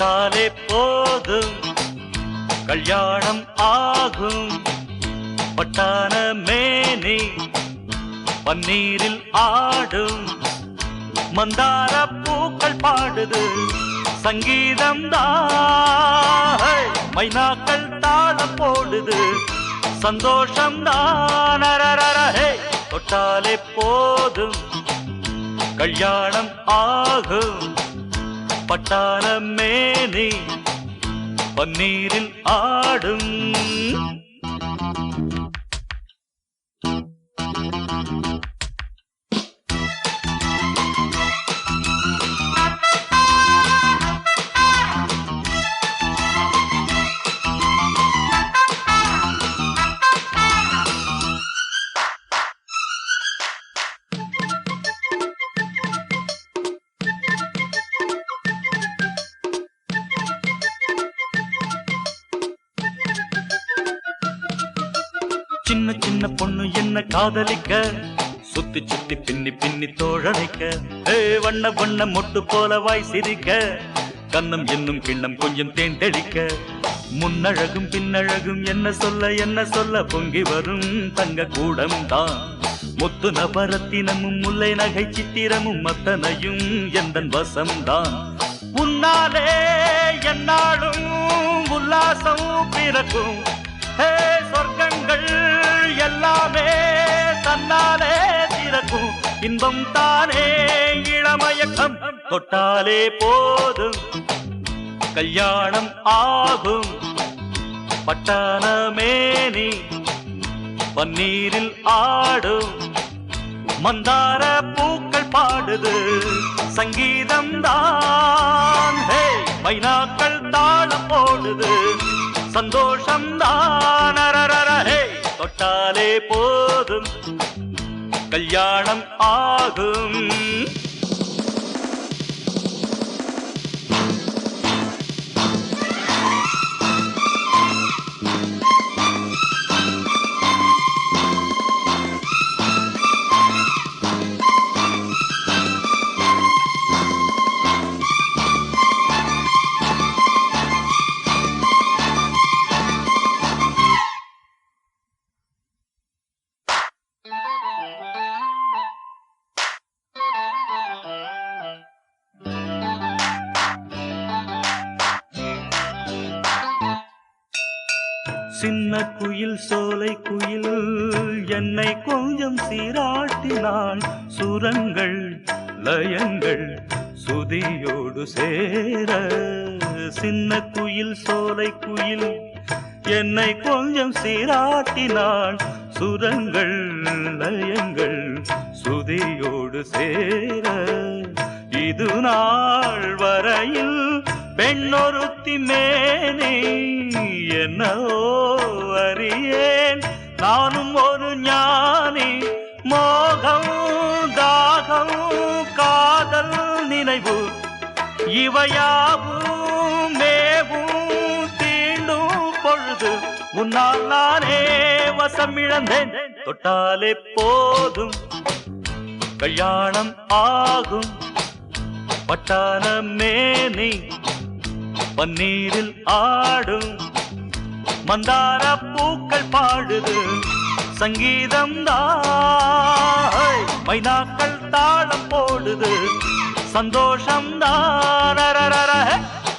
தொட்டாலே போதும் கல்யாணம் ஆகும். பட்டான மேனி பன்னீரில் ஆடும். மந்தார பூக்கள் பாடுது சங்கீதம் தான். மைனாக்கள் தாளம் போடுது சந்தோஷம் தான். தொட்டாலே போதும் கல்யாணம் ஆகும். பட்டான மேனி பன்னீரில் ஆடும். சின்ன சின்ன பொண்ணு என்ன காதலிக்க சுத்தி சுத்தி பின்னி பின்னி தோழனைக்க. வண்ண வண்ண மொட்டு போல வாய் சிரிக்க. கண்ணம் என்னும் கிண்ணம் கொஞ்சம் தேன் தெளிக்க. முன்னழகும் பின்னழகும் என்ன சொல்ல பொங்கி வரும் தங்க கூடம் தான். முத்து நபரத்தினமும் முல்லை நகை சித்திரமும் அத்தனையும் எந்தன் வசம்தான். உன்னாலே என்னாலும் உல்லாசம் பிறக்கும். சொர்க்கங்கள் எல்லாமே தன்னாலே திறக்கும். இன்பம் தானே இளமயக்கம். தொட்டாலே போதும் கல்யாணம் ஆகும். பட்டான மேனி பன்னீரில் ஆடும். மந்தார பூக்கள் பாடுது சங்கீதம் தான். மைனாக்கள் தாளம் போடுது சந்தோஷம் தான். தொட்டாலே போதும் கல்யாணம் ஆகும். சின்ன குயில் சோலை குயில் என்னை கொஞ்சம் சீராட்டினாள். சுரங்கள் லயங்கள் சுதியோடு சேர. சின்ன குயில் சோலை குயில் என்னை கொஞ்சம் சீராட்டினாள். சுரங்கள் லயங்கள் சுதியோடு சேர. இது நாள் வரையில் பெண்ணொருத்தி மேனி என்னவோ அறியேன். நானும் ஒரு ஞானி. மோகம் தாகம் காதல் நினைவு இவையாவும் மேவும் தீண்டும் பொழுது முன்னால் நானே வசமிழந்தேன். தொட்டாலே போதும் கல்யாணம் ஆகும். பட்டான மேனி பன்னீரில் ஆடும். மந்தார பூக்கள் பாடுது சங்கீதம் தான். மைனாக்கள் தாளம் போடுது சந்தோஷம் தான்.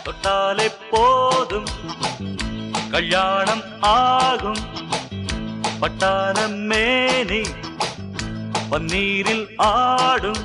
தொட்டாலே போதும் கல்யாணம் ஆகும். பட்டான மேனி பன்னீரில் ஆடும்.